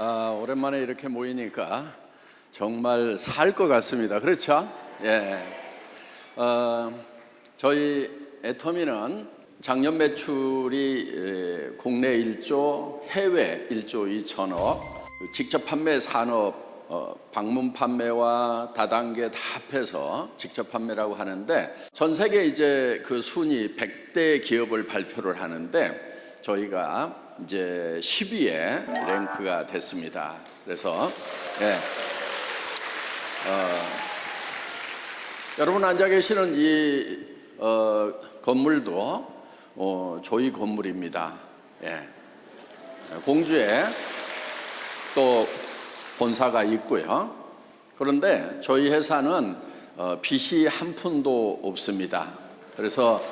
오랜만에 이렇게 모이니까 정말 살 것 같습니다. 그렇죠? 예. 저희 애터미는 작년 매출이 국내 1조, 해외 1조 2천억, 직접 판매 산업, 방문 판매와 다단계 다 합해서 직접 판매라고 하는데, 전 세계 이제 그 순위 100대 기업을 발표를 하는데 저희가 이제 10위에 랭크가 됐습니다. 그래서 여러분 앉아 계시는 이 건물도 저희 건물입니다. 공주에 또 본사가 있고요. 그런데 저희 회사는 빚이 한 푼도 없습니다. 그래서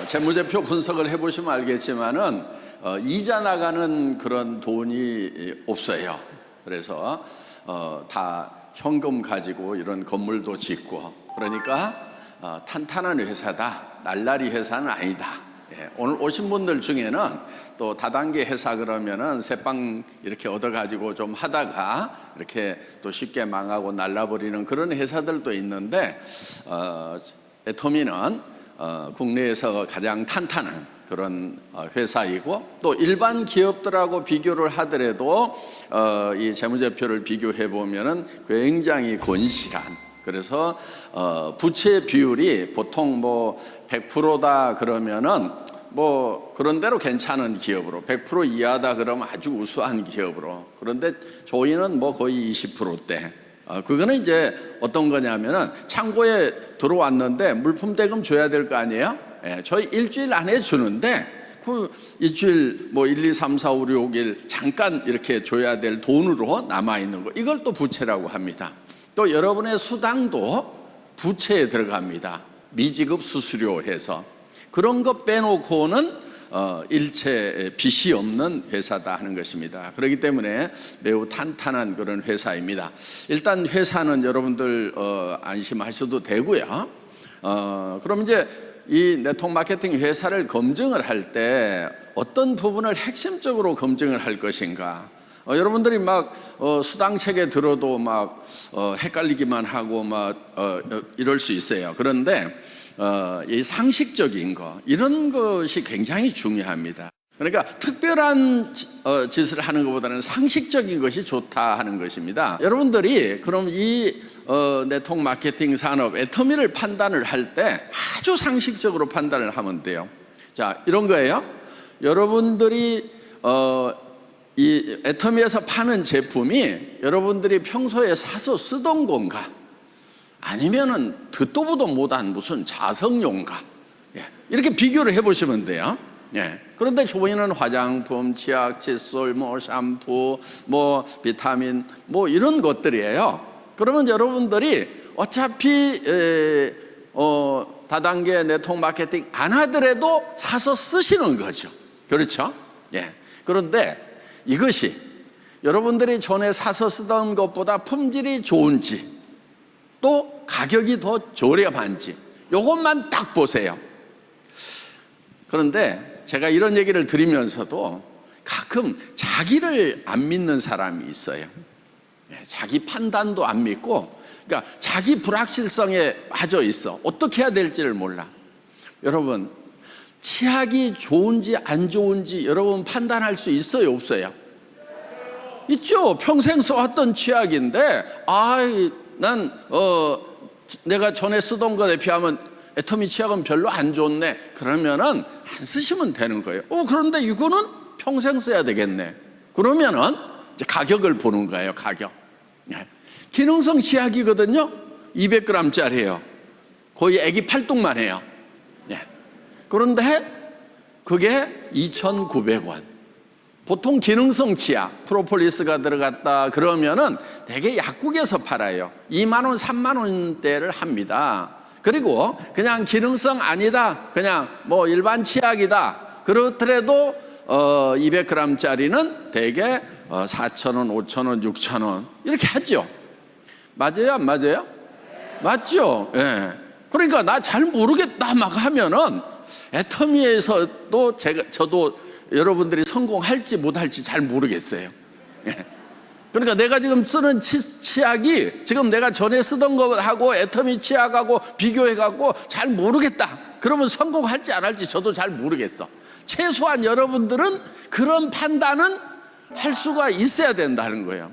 재무제표 분석을 해보시면 알겠지만은 이자 나가는 그런 돈이 없어요. 그래서 다 현금 가지고 이런 건물도 짓고, 그러니까 탄탄한 회사다, 날라리 회사는 아니다. 오늘 오신 분들 중에는 또 다단계 회사 그러면은 새빵 이렇게 얻어가지고 좀 하다가 이렇게 또 쉽게 망하고 날라버리는 그런 회사들도 있는데, 애터미는 국내에서 가장 탄탄한 그런 회사이고, 또 일반 기업들하고 비교를 하더라도 이 재무제표를 비교해 보면은 굉장히 건실한, 그래서 부채 비율이 보통 뭐 100%다 그러면은 뭐 그런 대로 괜찮은 기업으로, 100% 이하다 그러면 아주 우수한 기업으로, 그런데 저희는 뭐 거의 20%대. 그거는 이제 어떤 거냐면은 창고에 들어왔는데 물품 대금 줘야 될 거 아니에요? 저희 일주일 안에 주는데 그 일주일 뭐 1, 2, 3, 4, 5, 6, 6일 잠깐 이렇게 줘야 될 돈으로 남아있는 거, 이걸 또 부채라고 합니다. 또 여러분의 수당도 부채에 들어갑니다. 미지급 수수료 해서. 그런 거 빼놓고는 일체 빚이 없는 회사다 하는 것입니다. 그렇기 때문에 매우 탄탄한 그런 회사입니다. 일단 회사는 여러분들 안심하셔도 되고요. 그럼 이제 이 네트워크 마케팅 회사를 검증을 할 때 어떤 부분을 핵심적으로 검증을 할 것인가? 여러분들이 막 수당책에 들어도 막 헷갈리기만 하고 막 이럴 수 있어요. 그런데 이 상식적인 거, 이런 것이 굉장히 중요합니다. 그러니까 특별한 짓을 하는 것보다는 상식적인 것이 좋다 하는 것입니다. 여러분들이 그럼 이 네트워크 마케팅 산업 애터미를 판단을 할 때 아주 상식적으로 판단을 하면 돼요. 자, 이런 거예요. 여러분들이 이 애터미에서 파는 제품이 여러분들이 평소에 사서 쓰던 건가, 아니면은 듣도 보도 못한 무슨 자석용가, 이렇게 비교를 해보시면 돼요. 그런데 저희는 화장품, 치약, 칫솔, 뭐 샴푸, 뭐 비타민, 뭐 이런 것들이에요. 그러면 여러분들이 어차피 다단계 네트워크 마케팅 안 하더라도 사서 쓰시는 거죠. 그렇죠? 그런데 이것이 여러분들이 전에 사서 쓰던 것보다 품질이 좋은지, 또 가격이 더 저렴한지, 이것만 딱 보세요. 그런데 제가 이런 얘기를 드리면서도 가끔 자기를 안 믿는 사람이 있어요. 자기 판단도 안 믿고, 그러니까 자기 불확실성에 빠져 있어. 어떻게 해야 될지를 몰라. 여러분, 치약이 좋은지 안 좋은지 여러분 판단할 수 있어요, 없어요? 있죠. 평생 써왔던 치약인데 난 내가 전에 쓰던 거에 비하면 애터미 치약은 별로 안 좋네, 그러면은 안 쓰시면 되는 거예요. 그런데 이거는 평생 써야 되겠네, 그러면은 이제 가격을 보는 거예요. 가격. 기능성 치약이거든요. 200g짜리예요. 거의 애기 팔뚝만 해요. 그런데 그게 2,900원. 보통 기능성 치약, 프로폴리스가 들어갔다 그러면은 되게 약국에서 팔아요. 2만 원, 3만 원대를 합니다. 그리고 그냥 기능성 아니다, 그냥 뭐 일반 치약이다 그렇더라도 200g짜리는 되게 4,000원, 5,000원, 6,000원 이렇게 하죠. 맞아요, 안 맞아요? 맞죠? 그러니까 나 잘 모르겠다 막 하면은 애터미에서도 저도 여러분들이 성공할지 못할지 잘 모르겠어요. 예. 그러니까 내가 지금 쓰는 치약이 지금 내가 전에 쓰던 거하고 애터미 치약하고 비교해갖고 잘 모르겠다. 그러면 성공할지 안 할지 저도 잘 모르겠어. 최소한 여러분들은 그런 판단은 할 수가 있어야 된다는 거예요.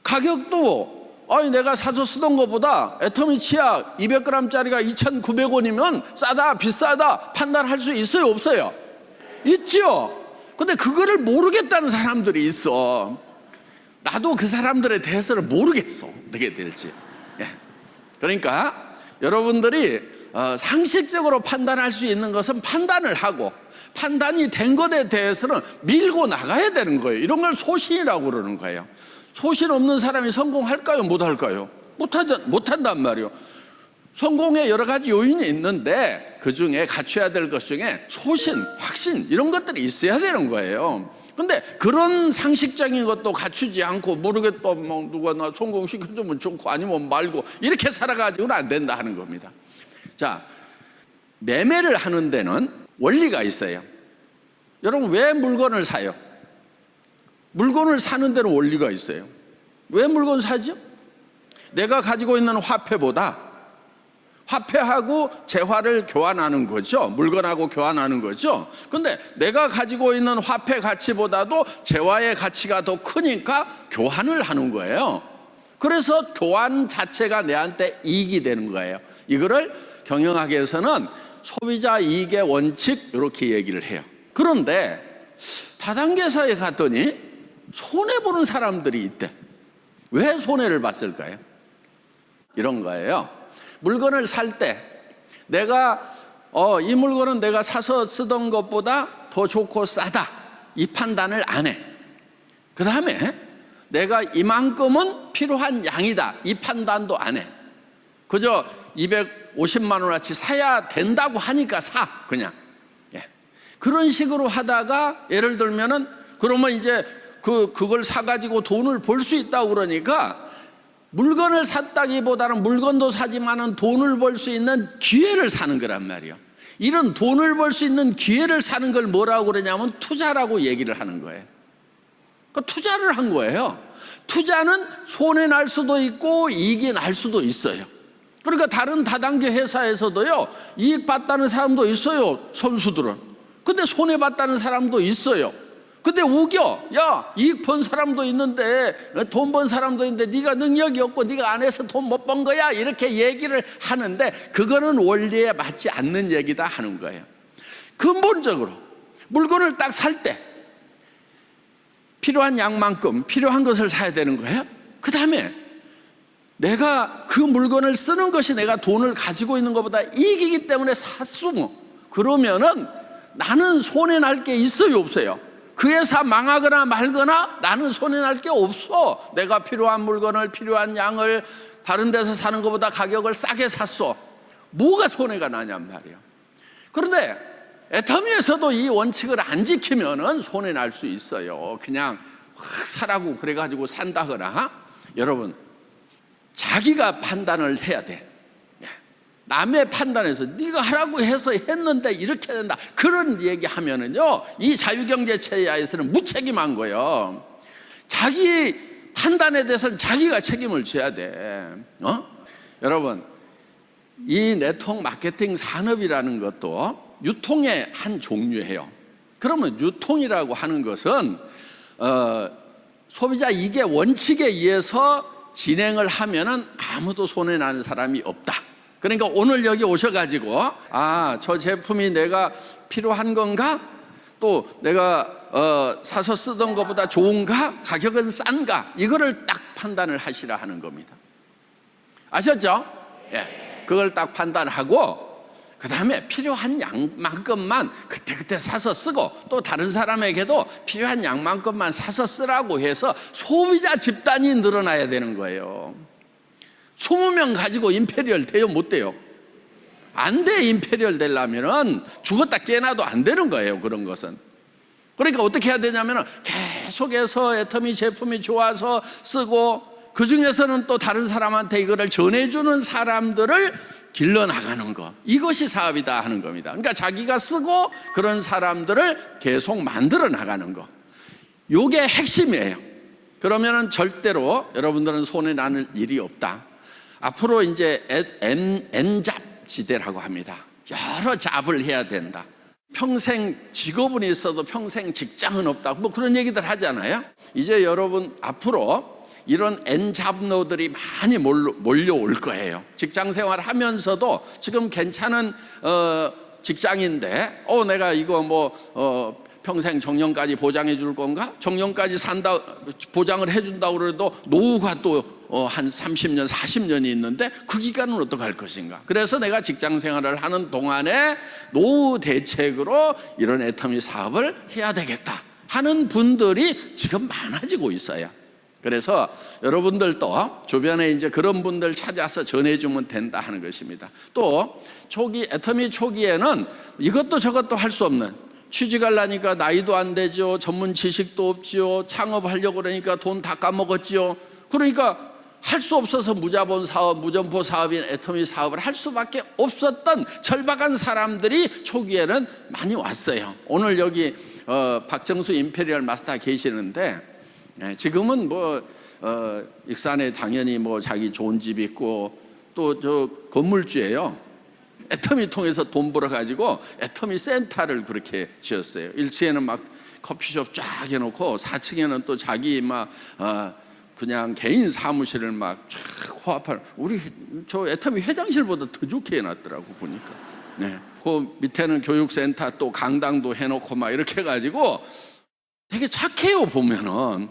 가격도 아니 내가 사서 쓰던 것보다 애터미 치약 200g짜리가 2,900원이면 싸다 비싸다 판단할 수 있어요 없어요? 있죠. 근데 그거를 모르겠다는 사람들이 있어. 나도 그 사람들에 대해서는 모르겠어 어떻게 될지. 그러니까 여러분들이 상식적으로 판단할 수 있는 것은 판단을 하고, 판단이 된 것에 대해서는 밀고 나가야 되는 거예요. 이런 걸 소신이라고 그러는 거예요. 소신 없는 사람이 성공할까요? 못할까요? 못한단 말이에요. 성공에 여러 가지 요인이 있는데 그 중에 갖춰야 될 것 중에 소신, 확신 이런 것들이 있어야 되는 거예요. 근데 그런 상식적인 것도 갖추지 않고 모르겠다, 뭐 누가 나 성공시켜주면 좋고 아니면 말고 이렇게 살아가지고는 안 된다 하는 겁니다. 자, 매매를 하는 데는 원리가 있어요. 여러분 왜 물건을 사요? 물건을 사는 데는 원리가 있어요. 왜 물건 사죠? 내가 가지고 있는 화폐보다 화폐하고 재화를 교환하는 거죠. 물건하고 교환하는 거죠. 근데 내가 가지고 있는 화폐 가치보다도 재화의 가치가 더 크니까 교환을 하는 거예요. 그래서 교환 자체가 내한테 이익이 되는 거예요. 이거를 경영학에서는 소비자 이익의 원칙 이렇게 얘기를 해요. 그런데 다단계사에 갔더니 손해보는 사람들이 있대. 왜 손해를 봤을까요? 이런 거예요. 물건을 살 때 내가 이 물건은 내가 사서 쓰던 것보다 더 좋고 싸다 이 판단을 안 해. 그 다음에 내가 이만큼은 필요한 양이다 이 판단도 안 해. 그저 250만 원어치 사야 된다고 하니까 사 그냥. 그런 식으로 하다가 예를 들면은 그러면 이제 그걸 사가지고 돈을 벌 수 있다고 그러니까 물건을 샀다기보다는 물건도 사지만은 돈을 벌 수 있는 기회를 사는 거란 말이에요. 이런 돈을 벌 수 있는 기회를 사는 걸 뭐라고 그러냐면 투자라고 얘기를 하는 거예요. 그러니까 투자를 한 거예요. 투자는 손해 날 수도 있고 이익이 날 수도 있어요. 그러니까 다른 다단계 회사에서도요 이익 봤다는 사람도 있어요. 선수들은. 근데 손해 봤다는 사람도 있어요. 근데 우겨. 야, 이익 번 사람도 있는데 돈 번 사람도 있는데 네가 능력이 없고 네가 안 해서 돈 못 번 거야 이렇게 얘기를 하는데 그거는 원리에 맞지 않는 얘기다 하는 거예요. 근본적으로 물건을 딱 살 때 필요한 양만큼 필요한 것을 사야 되는 거예요. 그 다음에 내가 그 물건을 쓰는 것이 내가 돈을 가지고 있는 것보다 이익이기 때문에 샀으면 그러면은 나는 손해 날 게 있어요 없어요? 그 회사 망하거나 말거나 나는 손해날 게 없어. 내가 필요한 물건을 필요한 양을 다른 데서 사는 것보다 가격을 싸게 샀어. 뭐가 손해가 나냔 말이에요. 그런데 애터미에서도 이 원칙을 안 지키면은 손해날 수 있어요. 그냥 확 사라고 그래가지고 산다거나. 여러분 자기가 판단을 해야 돼. 남의 판단에서 네가 하라고 해서 했는데 이렇게 된다 그런 얘기하면은요 이 자유경제체제에서는 무책임한 거예요. 자기 판단에 대해서는 자기가 책임을 져야 돼. 여러분 이 네트워크 마케팅 산업이라는 것도 유통의 한 종류예요. 그러면 유통이라고 하는 것은 소비자 이익의 원칙에 의해서 진행을 하면은 아무도 손해 나는 사람이 없다. 그러니까 오늘 여기 오셔가지고 저 제품이 내가 필요한 건가? 또 내가 사서 쓰던 것보다 좋은가? 가격은 싼가? 이거를 딱 판단을 하시라 하는 겁니다. 아셨죠? 예, 그걸 딱 판단하고 그 다음에 필요한 양만큼만 그때 사서 쓰고 또 다른 사람에게도 필요한 양만큼만 사서 쓰라고 해서 소비자 집단이 늘어나야 되는 거예요. 20명 가지고 임페리얼 돼요? 못 돼요? 안 돼. 임페리얼 되려면은 죽었다 깨어나도 안 되는 거예요. 그런 것은. 그러니까 어떻게 해야 되냐면은 계속해서 애터미 제품이 좋아서 쓰고 그 중에서는 또 다른 사람한테 이거를 전해주는 사람들을 길러나가는 거. 이것이 사업이다 하는 겁니다. 그러니까 자기가 쓰고 그런 사람들을 계속 만들어 나가는 거. 요게 핵심이에요. 그러면은 절대로 여러분들은 손해 나는 일이 없다. 앞으로 이제 N잡 지대라고 합니다. 여러 잡을 해야 된다. 평생 직업은 있어도 평생 직장은 없다. 뭐 그런 얘기들 하잖아요. 이제 여러분 앞으로 이런 N잡러들이 많이 몰려올 거예요. 직장 생활 하면서도 지금 괜찮은 직장인데 내가 이거 평생 정년까지 보장해 줄 건가? 정년까지 산다 보장을 해 준다고 그래도 노후가 또 한 30년, 40년이 있는데 그 기간은 어떡할 것인가? 그래서 내가 직장 생활을 하는 동안에 노후 대책으로 이런 애터미 사업을 해야 되겠다 하는 분들이 지금 많아지고 있어요. 그래서 여러분들도 주변에 이제 그런 분들 찾아서 전해주면 된다 하는 것입니다. 또 애터미 초기에는 이것도 저것도 할 수 없는, 취직하려니까 나이도 안 되죠. 전문 지식도 없지요. 창업하려고 그러니까 돈 다 까먹었지요. 그러니까 할 수 없어서 무자본 사업, 무점포 사업인 애터미 사업을 할 수밖에 없었던 절박한 사람들이 초기에는 많이 왔어요. 오늘 여기 박정수 임페리얼 마스터 계시는데 지금은 익산에 당연히 자기 좋은 집 있고 또 저 건물주예요. 애터미 통해서 돈 벌어가지고 애터미 센터를 그렇게 지었어요. 1층에는 막 커피숍 쫙 해놓고 4층에는 또 자기 그냥 개인 사무실을 막 쫙 호합하는, 저 애터미 회장실보다 더 좋게 해놨더라고 보니까. 그 밑에는 교육센터 또 강당도 해놓고 막 이렇게 해가지고 되게 착해요. 보면은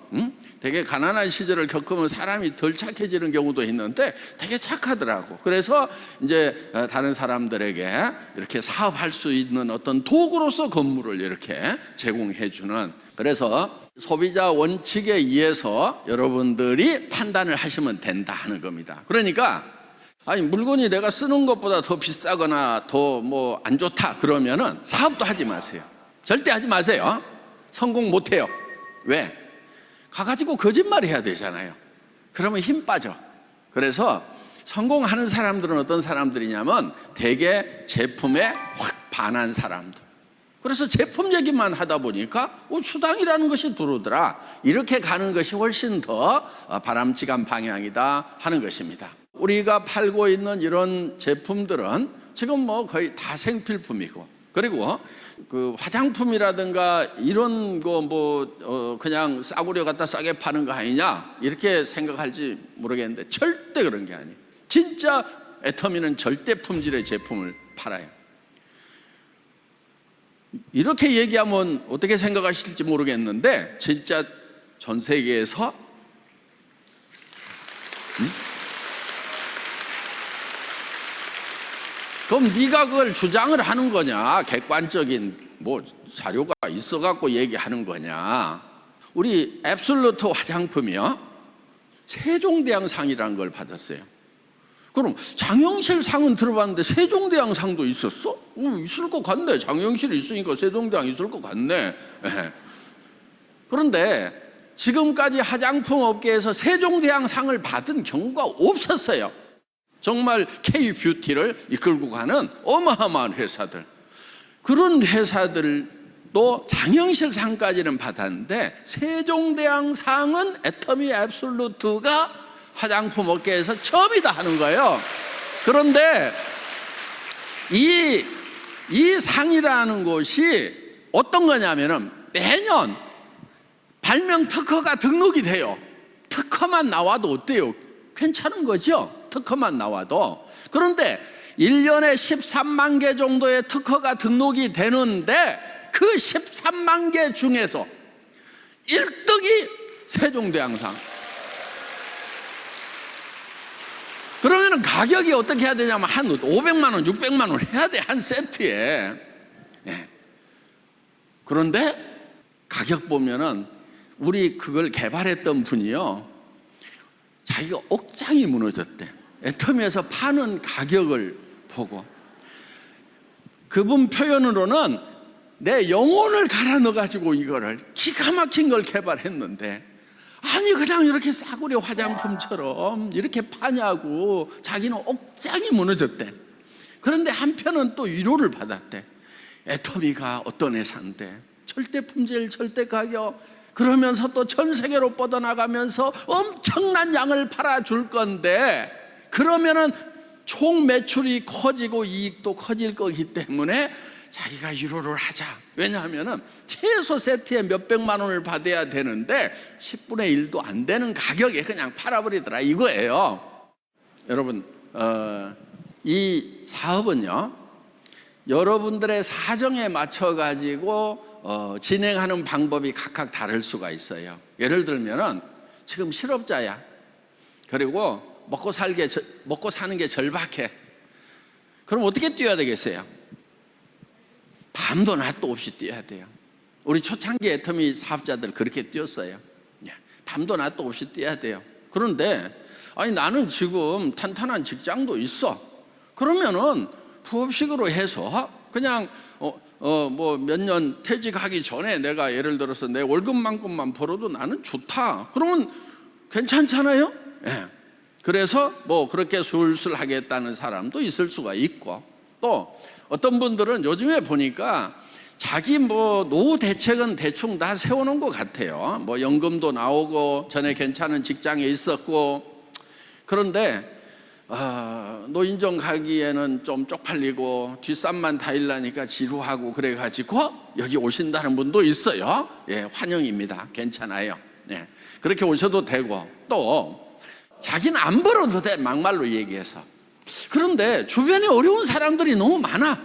되게 가난한 시절을 겪으면 사람이 덜 착해지는 경우도 있는데 되게 착하더라고. 그래서 이제 다른 사람들에게 이렇게 사업할 수 있는 어떤 도구로서 건물을 이렇게 제공해 주는, 그래서 소비자 원칙에 의해서 여러분들이 판단을 하시면 된다 하는 겁니다. 그러니까 물건이 내가 쓰는 것보다 더 비싸거나 더 안 좋다 그러면은 사업도 하지 마세요. 절대 하지 마세요. 성공 못 해요. 왜? 가가지고 거짓말 해야 되잖아요. 그러면 힘 빠져. 그래서 성공하는 사람들은 어떤 사람들이냐면 대개 제품에 확 반한 사람들. 그래서 제품 얘기만 하다 보니까 수당이라는 것이 들어오더라. 이렇게 가는 것이 훨씬 더 바람직한 방향이다 하는 것입니다. 우리가 팔고 있는 이런 제품들은 지금 거의 다 생필품이고, 그리고 그 화장품이라든가 이런 거 그냥 싸구려 갖다 싸게 파는 거 아니냐 이렇게 생각할지 모르겠는데 절대 그런 게 아니에요. 진짜 애터미는 절대 품질의 제품을 팔아요. 이렇게 얘기하면 어떻게 생각하실지 모르겠는데 진짜 전 세계에서 그럼 네가 그걸 주장을 하는 거냐, 객관적인 자료가 있어갖고 얘기하는 거냐. 우리 앱솔루트 화장품이요 세종대왕상이라는 걸 받았어요. 그럼 장영실 상은 들어봤는데 세종대왕 상도 있었어? 있을 것 같네. 장영실이 있으니까 세종대왕 있을 것 같네. 그런데 지금까지 화장품 업계에서 세종대왕 상을 받은 경우가 없었어요. 정말 K뷰티를 이끌고 가는 어마어마한 회사들, 그런 회사들도 장영실 상까지는 받았는데 세종대왕 상은 애터미 앱솔루트가 화장품 업계에서 처음이다 하는 거예요. 그런데 이 상이라는 것이 어떤 거냐면은 매년 발명 특허가 등록이 돼요. 특허만 나와도 어때요? 괜찮은 거죠? 특허만 나와도. 그런데 1년에 13만 개 정도의 특허가 등록이 되는데 그 13만 개 중에서 1등이 세종대왕상. 그러면 가격이 어떻게 해야 되냐면 한 500만 원, 600만 원 해야 돼, 한 세트에. 그런데 가격 보면은 우리 그걸 개발했던 분이요, 자기가 억장이 무너졌대. 애터미에서 파는 가격을 보고. 그분 표현으로는 내 영혼을 갈아 넣어가지고 이거를 기가 막힌 걸 개발했는데 아니 그냥 이렇게 싸구려 화장품처럼 이렇게 파냐고 자기는 억장이 무너졌대. 그런데 한편은 또 위로를 받았대. 애터미가 어떤 회사인데 절대 품질, 절대 가격, 그러면서 또 전 세계로 뻗어나가면서 엄청난 양을 팔아줄 건데, 그러면은 총 매출이 커지고 이익도 커질 거기 때문에 자기가 유로를 하자. 왜냐하면은 최소 세트에 몇백만 원을 받아야 되는데 10분의 1도 안 되는 가격에 그냥 팔아버리더라 이거예요. 여러분, 이 사업은요, 여러분들의 사정에 맞춰 가지고 진행하는 방법이 각각 다를 수가 있어요. 예를 들면은 지금 실업자야. 그리고 먹고 사는 게 절박해. 그럼 어떻게 뛰어야 되겠어요? 밤도 낮도 없이 뛰어야 돼요. 우리 초창기 애터미 사업자들 그렇게 뛰었어요. 밤도 낮도 없이 뛰어야 돼요. 그런데 아니 나는 지금 탄탄한 직장도 있어. 그러면은 부업식으로 해서 그냥 뭐 몇 년 퇴직하기 전에 내가 예를 들어서 내 월급만큼만 벌어도 나는 좋다. 그러면 괜찮잖아요. 예. 그래서 뭐 그렇게 술술 하겠다는 사람도 있을 수가 있고, 또 어떤 분들은 요즘에 보니까 자기 뭐 노후 대책은 대충 다 세워놓은 것 같아요. 뭐 연금도 나오고 전에 괜찮은 직장에 있었고, 그런데 노인정 가기에는 좀 쪽팔리고 뒷산만 다일라니까 지루하고 그래가지고 여기 오신다는 분도 있어요. 예, 환영입니다. 괜찮아요. 예, 그렇게 오셔도 되고, 또 자기는 안 벌어도 돼, 막말로 얘기해서. 그런데 주변에 어려운 사람들이 너무 많아.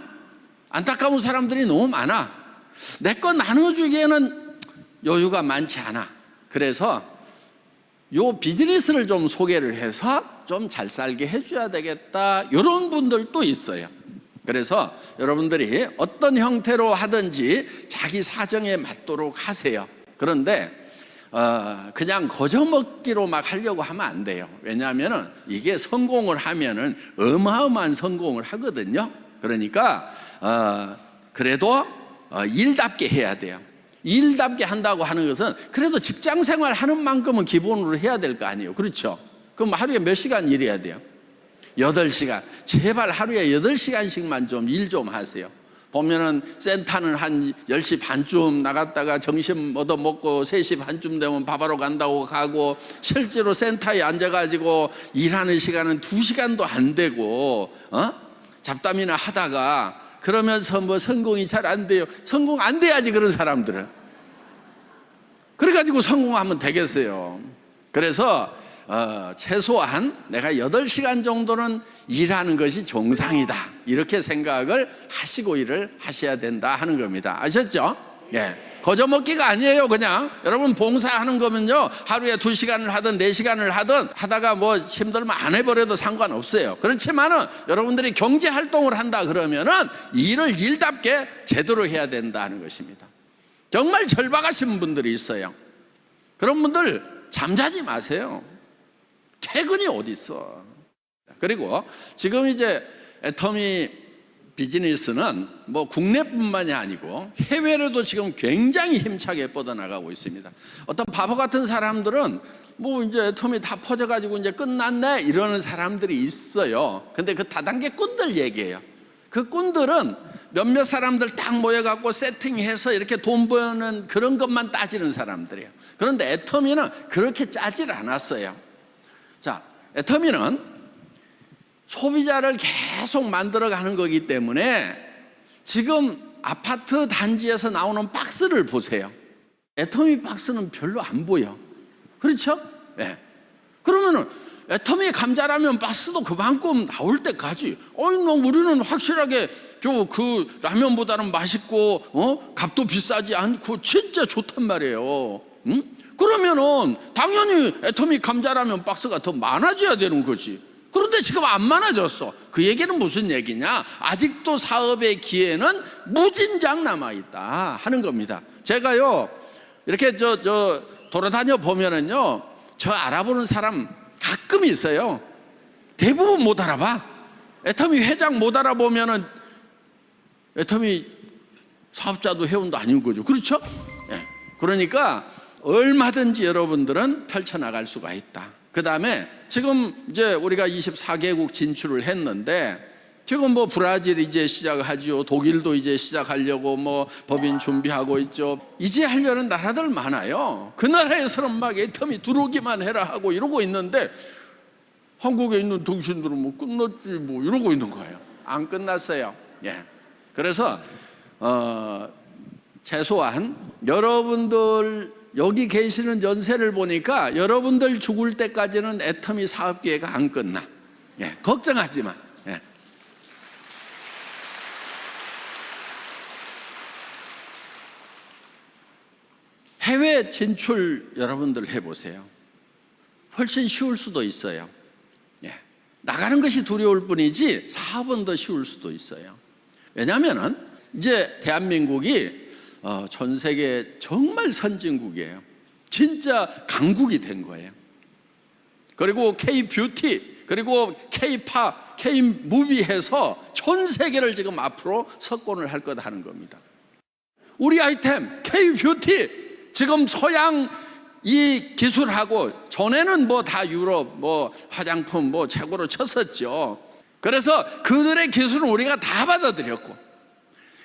안타까운 사람들이 너무 많아. 내 거 나눠주기에는 여유가 많지 않아. 그래서 요 비즈니스를 좀 소개를 해서 좀 잘 살게 해줘야 되겠다, 이런 분들도 있어요. 그래서 여러분들이 어떤 형태로 하든지 자기 사정에 맞도록 하세요. 그런데 그냥 거저먹기로 막 하려고 하면 안 돼요. 왜냐하면 이게 성공을 하면은 어마어마한 성공을 하거든요. 그러니까 그래도 일답게 해야 돼요. 일답게 한다고 하는 것은 그래도 직장 생활 하는 만큼은 기본으로 해야 될 거 아니에요. 그렇죠? 그럼 하루에 몇 시간 일해야 돼요? 8시간. 제발 하루에 8시간씩만 좀 일 좀 하세요. 보면은 센터는 한 10시 반쯤 나갔다가 점심 얻어먹고 3시 반쯤 되면 밥하러 간다고 가고, 실제로 센터에 앉아가지고 일하는 시간은 2시간도 안 되고 잡담이나 하다가 그러면서 뭐 성공이 잘 안 돼요. 성공 안 돼야지, 그런 사람들은. 그래가지고 성공하면 되겠어요. 그래서 최소한 내가 8시간 정도는 일하는 것이 정상이다, 이렇게 생각을 하시고 일을 하셔야 된다 하는 겁니다. 아셨죠? 예. 거저먹기가 아니에요. 그냥 여러분 봉사하는 거면요, 하루에 2시간을 하든 4시간을 하든 하다가 뭐 힘들면 안 해버려도 상관없어요. 그렇지만은 여러분들이 경제활동을 한다 그러면은 일을 일답게 제대로 해야 된다는 것입니다. 정말 절박하신 분들이 있어요. 그런 분들 잠자지 마세요. 퇴근이 어디 있어. 그리고 지금 이제 애터미 비즈니스는 뭐 국내뿐만이 아니고 해외로도 지금 굉장히 힘차게 뻗어나가고 있습니다. 어떤 바보 같은 사람들은 뭐 이제 애터미 다 퍼져가지고 이제 끝났네 이러는 사람들이 있어요. 근데 그 다단계 꾼들 얘기예요. 그 꾼들은 몇몇 사람들 딱 모여갖고 세팅해서 이렇게 돈 버는 그런 것만 따지는 사람들이에요. 그런데 애터미는 그렇게 짜질 않았어요. 자, 애터미는 소비자를 계속 만들어가는 거기 때문에 지금 아파트 단지에서 나오는 박스를 보세요. 애터미 박스는 별로 안 보여. 그렇죠? 네. 그러면은 애터미 감자라면 박스도 그만큼 나올 때까지 우리는 확실하게 그 라면보다는 맛있고 값도 비싸지 않고 진짜 좋단 말이에요. 응? 그러면은 당연히 애터미 감자라면 박스가 더 많아져야 되는 거지. 그런데 지금 안 많아졌어. 그 얘기는 무슨 얘기냐? 아직도 사업의 기회는 무진장 남아있다 하는 겁니다. 제가요 이렇게 돌아다녀 보면은요, 저 알아보는 사람 가끔 있어요. 대부분 못 알아봐. 애터미 회장 못 알아보면은 애터미 사업자도 회원도 아닌 거죠. 그렇죠? 네. 그러니까 얼마든지 여러분들은 펼쳐나갈 수가 있다. 그 다음에 지금 이제 우리가 24개국 진출을 했는데 지금 뭐 브라질 이제 시작하죠. 독일도 이제 시작하려고 뭐 법인 준비하고 있죠. 이제 하려는 나라들 많아요. 그 나라에서는 막 애터미 들어오기만 해라 하고 이러고 있는데 한국에 있는 당신들은 뭐 끝났지 뭐 이러고 있는 거예요. 안 끝났어요. 예. 그래서 최소한 여러분들 여기 계시는 연세를 보니까 여러분들 죽을 때까지는 애터미 사업계획가 안 끝나. 예. 걱정하지 마. 예. 해외 진출 여러분들 해보세요. 훨씬 쉬울 수도 있어요. 예. 나가는 것이 두려울 뿐이지 사업은 더 쉬울 수도 있어요. 왜냐하면 이제 대한민국이 전 세계 정말 선진국이에요. 진짜 강국이 된 거예요. 그리고 K-뷰티, 그리고 K-팝, K-무비 해서 전 세계를 지금 앞으로 석권을 할 것 하는 겁니다. 우리 아이템 K-뷰티 지금 서양 이 기술하고 전에는 뭐 다 유럽 뭐 화장품 뭐 최고로 쳤었죠. 그래서 그들의 기술은 우리가 다 받아들였고,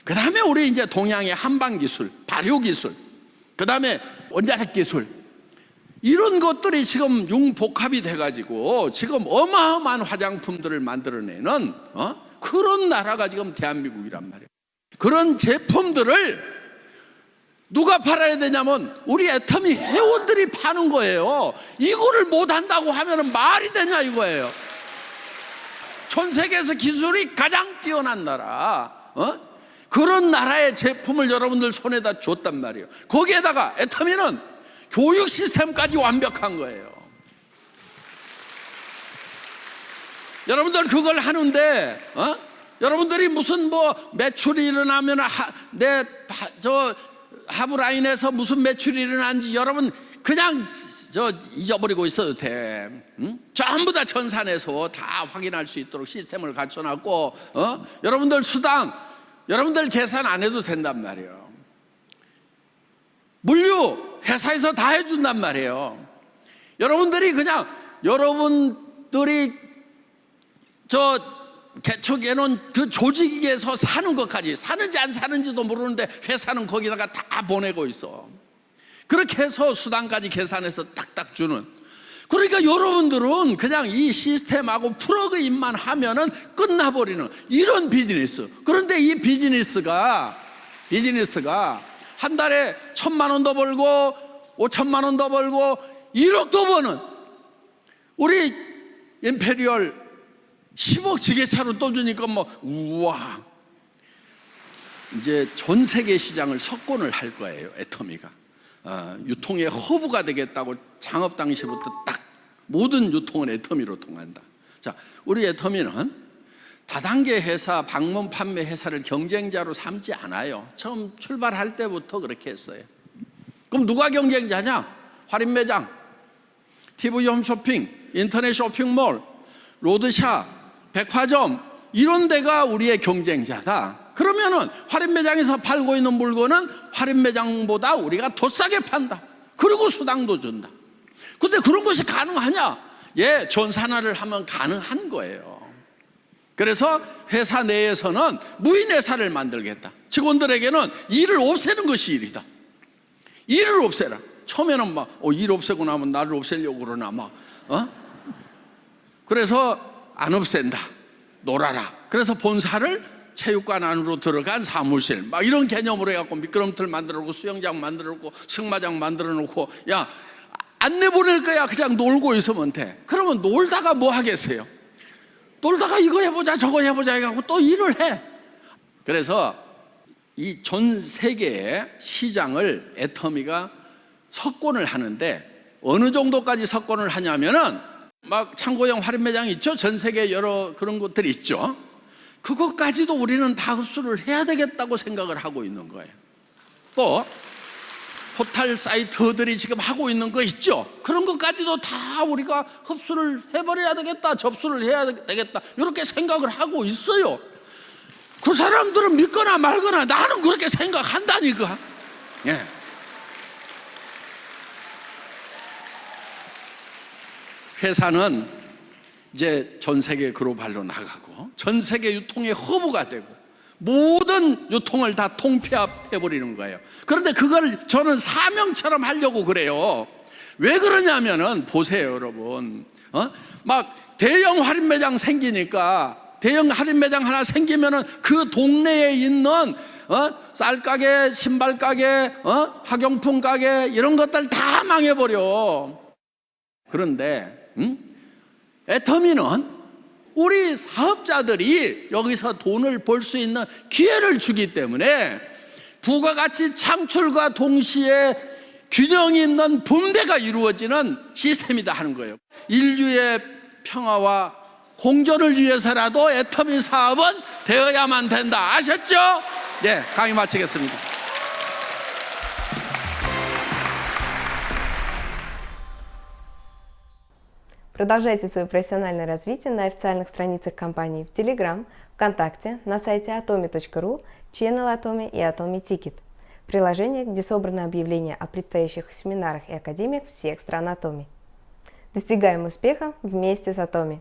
그 다음에 우리 이제 동양의 한방 기술, 발효 기술, 그 다음에 원자력 기술, 이런 것들이 지금 융복합이 돼가지고 지금 어마어마한 화장품들을 만들어내는 그런 나라가 지금 대한민국이란 말이에요. 그런 제품들을 누가 팔아야 되냐면 우리 애터미 회원들이 파는 거예요. 이거를 못한다고 하면 말이 되냐 이거예요. 전 세계에서 기술이 가장 뛰어난 나라, 그런 나라의 제품을 여러분들 손에다 줬단 말이에요. 거기에다가 애터미는 교육 시스템까지 완벽한 거예요. 여러분들 그걸 하는데 여러분들이 무슨 뭐 매출이 일어나면 하브라인에서 무슨 매출이 일어난지 여러분 그냥 잊어버리고 있어도 돼. 전부 다 전산에서 다 확인할 수 있도록 시스템을 갖춰놨고, 여러분들 수당, 여러분들 계산 안 해도 된단 말이에요. 물류 회사에서 다 해준단 말이에요. 여러분들이 그냥 여러분들이 개척해놓은 그 조직에서 사는 것까지, 사는지 안 사는지도 모르는데 회사는 거기다가 다 보내고 있어. 그렇게 해서 수당까지 계산해서 딱딱 주는. 그러니까 여러분들은 그냥 이 시스템하고 플러그인만 하면은 끝나버리는 이런 비즈니스. 그런데 이 비즈니스가 한 달에 1,000만 원 더 벌고 5천만 원 더 벌고 1억도 버는 우리 임페리얼 10억 지게차로 떠주니까 뭐 우와, 이제 전 세계 시장을 석권을 할 거예요. 애터미가 유통의 허브가 되겠다고 창업 당시부터 딱 모든 유통은 애터미로 통한다. 자, 우리 애터미는 다단계 회사, 방문 판매 회사를 경쟁자로 삼지 않아요. 처음 출발할 때부터 그렇게 했어요. 그럼 누가 경쟁자냐? 할인매장, TV 홈쇼핑, 인터넷 쇼핑몰, 로드샵, 백화점, 이런 데가 우리의 경쟁자다. 그러면은 할인매장에서 팔고 있는 물건은 할인매장보다 우리가 더 싸게 판다. 그리고 수당도 준다. 근데 그런 것이 가능하냐? 예, 전산화를 하면 가능한 거예요. 그래서 회사 내에서는 무인회사를 만들겠다. 직원들에게는 일을 없애는 것이 일이다. 일을 없애라. 처음에는 막 일 없애고 나면 나를 없애려고 그러나 막 그래서 안 없앤다. 놀아라. 그래서 본사를 체육관 안으로 들어간 사무실 막 이런 개념으로 해갖고 미끄럼틀 만들어 놓고 수영장 만들어 놓고 승마장 만들어 놓고, 야, 안 내보낼 거야. 그냥 놀고 있으면 돼. 그러면 놀다가 뭐 하겠어요? 놀다가 이거 해보자 저거 해보자 해갖고 또 일을 해. 그래서 이 전 세계의 시장을 애터미가 석권을 하는데 어느 정도까지 석권을 하냐면은 막 창고형 할인매장이 있죠. 전 세계 여러 그런 곳들이 있죠. 그것까지도 우리는 다 흡수를 해야 되겠다고 생각을 하고 있는 거예요. 또 포털 사이트들이 지금 하고 있는 거 있죠. 그런 것까지도 다 우리가 흡수를 해버려야 되겠다, 접수를 해야 되겠다, 이렇게 생각을 하고 있어요. 그 사람들은 믿거나 말거나 나는 그렇게 생각한다니까. 예. 회사는 이제 전 세계 글로벌로 나가고 전 세계 유통의 허브가 되고 모든 유통을 다 통폐합해 버리는 거예요. 그런데 그걸 저는 사명처럼 하려고 그래요. 왜 그러냐면은 보세요, 여러분. 막 대형 할인 매장 생기니까 대형 할인 매장 하나 생기면은 그 동네에 있는 쌀 가게, 신발 가게, 학용품 가게 이런 것들 다 망해버려. 그런데 애터미는 우리 사업자들이 여기서 돈을 벌 수 있는 기회를 주기 때문에 부가가치 창출과 동시에 균형 있는 분배가 이루어지는 시스템이다 하는 거예요. 인류의 평화와 공존을 위해서라도 애터미 사업은 되어야만 된다. 아셨죠? 네, 강의 마치겠습니다. Продолжайте свое профессиональное развитие на официальных страницах компании в Telegram, ВКонтакте, на сайте atomi.ru, Channel Atomi и Atomi Ticket. Приложение, где собраны объявления о предстоящих семинарах и академиях всех стран Atomi. Достигаем успеха вместе с Atomi!